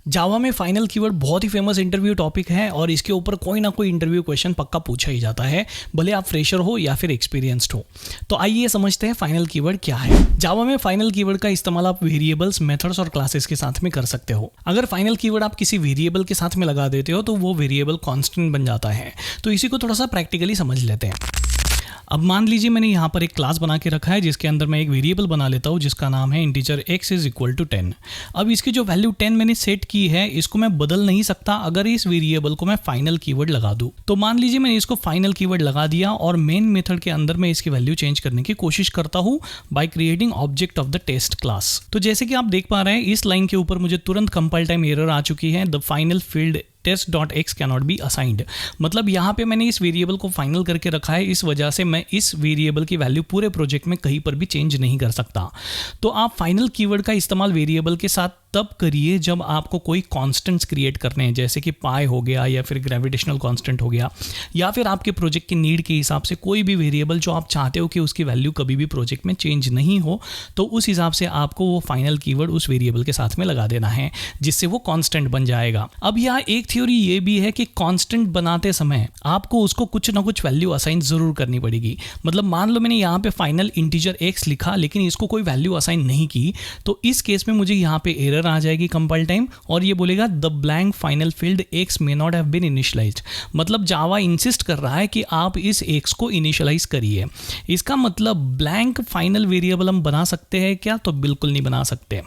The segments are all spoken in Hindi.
जावा में फाइनल कीवर्ड बहुत ही फेमस इंटरव्यू टॉपिक है और इसके ऊपर कोई ना कोई इंटरव्यू क्वेश्चन पक्का पूछा ही जाता है, भले आप फ्रेशर हो या फिर एक्सपीरियंस्ड हो। तो आइए समझते हैं फाइनल कीवर्ड क्या है। जावा में फाइनल कीवर्ड का इस्तेमाल आप वेरिएबल्स, मेथड्स और क्लासेस के साथ में कर सकते हो। अगर फाइनल कीवर्ड आप किसी वेरिएबल के साथ में लगा देते हो तो वो वेरिएबल कांस्टेंट बन जाता है। तो इसी को थोड़ा सा प्रैक्टिकली समझ लेते हैं। अब मान लीजिए मैंने यहाँ पर एक क्लास बना के रखा है जिसके अंदर मैं एक वेरिएबल बना लेता हूँ जिसका नाम है integer x is equal to 10। अब इसकी जो वैल्यू 10 मैंने सेट की है इसको मैं बदल नहीं सकता अगर इस वेरिएबल को मैं फाइनल कीवर्ड लगा दूँ। तो मान लीजिए मैंने इसको फाइनल कीवर्ड लगा दिया और मेन मेथड के अंदर मैं इसकी वैल्यू चेंज करने की कोशिश करता हूँ by creating object of the test class. तो जैसे कि आप देख पा रहे हैं इस लाइन के ऊपर मुझे तुरंत कंपाइल टाइम एरर आ चुकी है, the final field test.x cannot be assigned। मतलब यहाँ पे मैंने इस वेरिएबल को फाइनल करके रखा है, इस वजह से मैं इस वेरिएबल की वैल्यू पूरे प्रोजेक्ट में कहीं पर भी चेंज नहीं कर सकता। तो आप फाइनल कीवर्ड का इस्तेमाल वेरिएबल के साथ तब करिए जब आपको कोई कांस्टेंट्स क्रिएट करने हैं, जैसे कि पाई हो गया या फिर ग्रेविटेशनल कांस्टेंट हो गया, या फिर आपके प्रोजेक्ट की नीड के हिसाब से कोई भी वेरिएबल जो आप चाहते हो कि उसकी वैल्यू कभी भी प्रोजेक्ट में चेंज नहीं हो, तो उस हिसाब से आपको वो फाइनल कीवर्ड उस वेरिएबल के साथ में लगा देना है जिससे वो कांस्टेंट बन जाएगा। अब यहाँ एक थ्योरी ये भी है कि कांस्टेंट बनाते समय आपको उसको कुछ ना कुछ वैल्यू असाइन जरूर करनी पड़ेगी। मतलब मान लो मैंने यहाँ पे फाइनल इंटीजर x लिखा लेकिन इसको कोई वैल्यू असाइन नहीं की, तो इस केस में मुझे यहाँ पे एरर आ जाएगी कंपाइल टाइम और ये बोलेगा the blank final field x may not have been initialized. मतलब जावा इंसिस्ट कर रहा है कि आप इस x को इनिशियलाइज करिए। इसका मतलब ब्लैंक फाइनल वेरिएबल हम बना सकते हैं क्या? तो बिल्कुल नहीं बना सकते।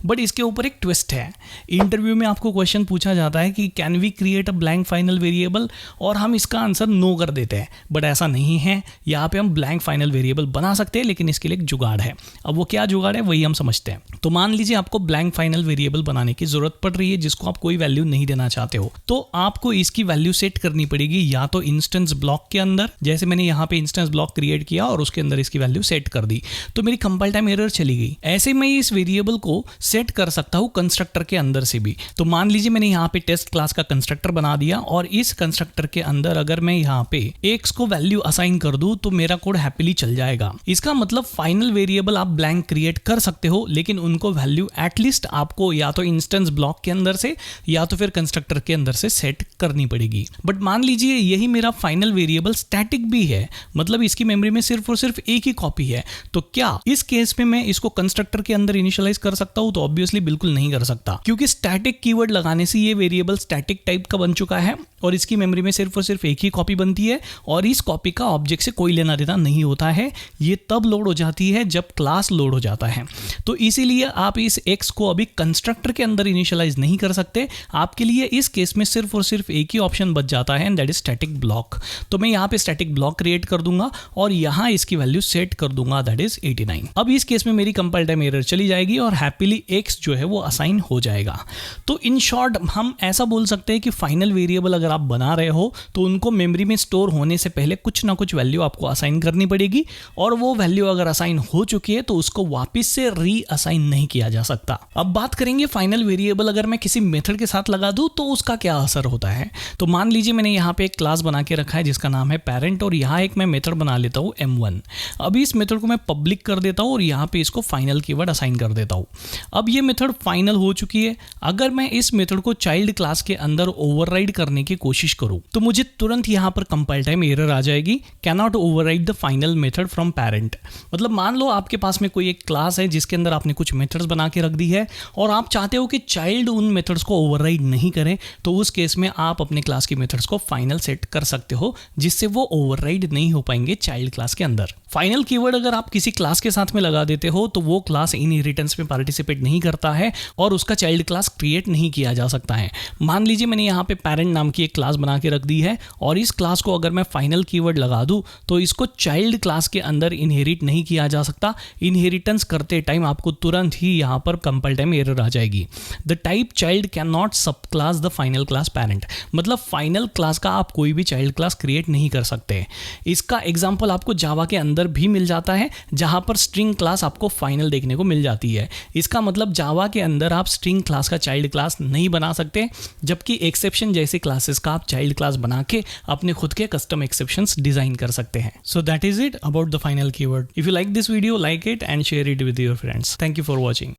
बट इसके ऊपर एक ट्विस्ट है। इंटरव्यू में आपको क्वेश्चन पूछा जाता है कि can we create a blank final variable, और हम इसका आंसर नो कर देते हैं। बट ऐसा नहीं है, यहाँ पे हम ब्लैंक फाइनल वेरिएबल बना सकते हैं, लेकिन इसके लिए एक जुगाड़ है। अब वो क्या जुगाड़ है वही हम समझते हैं। तो मान लीजिए आपको ब्लैंक फाइनल वेरिएबल बनाने की जरूरत पड़ रही है जिसको आप कोई वैल्यू नहीं देना चाहते हो, तो आपको इसकी वैल्यू सेट करनी पड़ेगी या तो इंस्टेंस ब्लॉक के अंदर, जैसे मैंने यहाँ पे इंस्टेंस ब्लॉक क्रिएट किया और उसके अंदर इसकी वैल्यू सेट कर दी, तो मेरी कंपाइल टाइम एरर चली गई। ऐसे मैं इस वेरिएबल को सेट कर सकता हूं कंस्ट्रक्टर के अंदर से भी। तो मान लीजिए मैंने यहां पे टेस्ट क्लास का कंस्ट्रक्टर बना दिया और इस कंस्ट्रक्टर के अंदर अगर मैं यहां पे x को वैल्यू असाइन कर दूं तो मेरा कोड हैप्पीली चल जाएगा। इसका मतलब फाइनल वेरिएबल आप ब्लैंक क्रिएट कर सकते हो, लेकिन उनको वैल्यू एटलीस्ट आपको या तो इंस्टेंस ब्लॉक के अंदर से या तो फिर कंस्ट्रक्टर के अंदर से सेट करनी पड़ेगी। बट मान लीजिए यही मेरा फाइनल वेरिएबल स्टैटिक भी है, मतलब इसकी मेमोरी में सिर्फ और सिर्फ एक ही कॉपी है, तो क्या इस केस में मैं इसको कंस्ट्रक्टर के अंदर इनिशियलाइज कर सकता हूं? तो ऑब्वियसली बिल्कुल नहीं कर सकता, क्योंकि स्टैटिक कीवर्ड लगाने से ये वेरिएबल स्टैटिक टाइप का बन चुका है और इसकी मेमोरी में सिर्फ और सिर्फ एक ही कॉपी बनती है और इस कॉपी का ऑब्जेक्ट से कोई लेना देना नहीं होता है। ये तब लोड हो जाती है जब क्लास लोड हो जाता है। तो इसीलिए आप इस x को अभी कंस्ट्रक्टर के अंदर इनिशियलाइज नहीं कर सकते। आपके लिए इस केस में सिर्फ और सिर्फ एक ही ऑप्शन बच जाता है, दैट इज स्टैटिक ब्लॉक। तो मैं यहाँ पे स्टैटिक ब्लॉक क्रिएट कर दूंगा और यहाँ इसकी वैल्यू सेट कर दूंगा, दैट इज 89। अब इस केस में मेरी कंपाइल टाइम एरर चली जाएगी और हैप्पीली x जो है वो असाइन हो जाएगा। तो इन शॉर्ट हम ऐसा बोल सकते हैं कि फाइनल वेरिएबल अगर आप बना रहे हो तो उनको मेमोरी में स्टोर होने से पहले कुछ ना कुछ वैल्यू आपको असाइन करनी पड़ेगी, और वो वैल्यू अगर असाइन हो चुकी है तो उसको वापस से री असाइन नहीं किया जा सकता। अब बात करेंगे फाइनल वेरिएबल अगर मैं किसी मेथड के साथ लगा दूं तो उसका क्या असर होता है। तो मान लीजिए मैंने यहाँ पे एक क्लास बना के रखा है जिसका नाम है पेरेंट, और यहाँ एक मैं मेथड बना लेता हूँ m1। अभी इस मेथड को मैं पब्लिक कर देता हूँ और यहाँ पे इसको फाइनल कीवर्ड असाइन कर देता हूँ। अब ये मेथड फाइनल हो चुकी है। अगर मैं इस मेथड को चाइल्ड क्लास के अंदर ओवरराइड करने की कोशिश करूं तो मुझे तुरंत यहां पर कंपाइल टाइम एरर आ जाएगी, can not override the final method from parent. मतलब मान लो आपके पास में कोई एक क्लास है जिसके अंदर आपने कुछ मेथड्स बना के रख दी है और आप चाहते हो कि चाइल्ड उन मेथड्स को ओवरराइड नहीं करे, तो उस केस में आप अपने क्लास की मेथड्स को फाइनल सेट कर सकते हो जिससे वो ओवरराइड नहीं हो पाएंगे चाइल्ड क्लास के अंदर। फाइनल कीवर्ड अगर आप किसी क्लास के साथ में लगा देते हो तो वो क्लास इनहेरिटेंस में पार्टिसिपेट नहीं करता है और उसका चाइल्ड क्लास क्रिएट नहीं किया जा सकता है। मान लीजिए मैंने यहाँ पे पेरेंट नाम की एक क्लास बना के रख दी है और इस क्लास को अगर मैं फाइनल कीवर्ड लगा दूं तो इसको चाइल्ड क्लास के अंदर इनहेरिट नहीं किया जा सकता। इनहेरिटेंस करते टाइम आपको तुरंत ही यहाँ पर कंपाइल टाइम एरर आ जाएगी, the type child can not subclass the final class parent. मतलब फाइनल क्लास का आप कोई भी चाइल्ड क्लास क्रिएट नहीं कर सकते। इसका एग्जाम्पल आपको जावा के अंदर भी मिल जाता है जहां पर स्ट्रिंग क्लास आपको फाइनल देखने को मिल जाती है। इसका मतलब जावा के अंदर आप स्ट्रिंग क्लास का चाइल्ड क्लास नहीं बना सकते, जबकि एक्सेप्शन जैसे क्लासेस का आप चाइल्ड क्लास बना के अपने खुद के कस्टम एक्सेप्शंस डिजाइन कर सकते हैं। So that is it about the final keyword. If you like this video, like it and share it with your friends. Thank you for watching.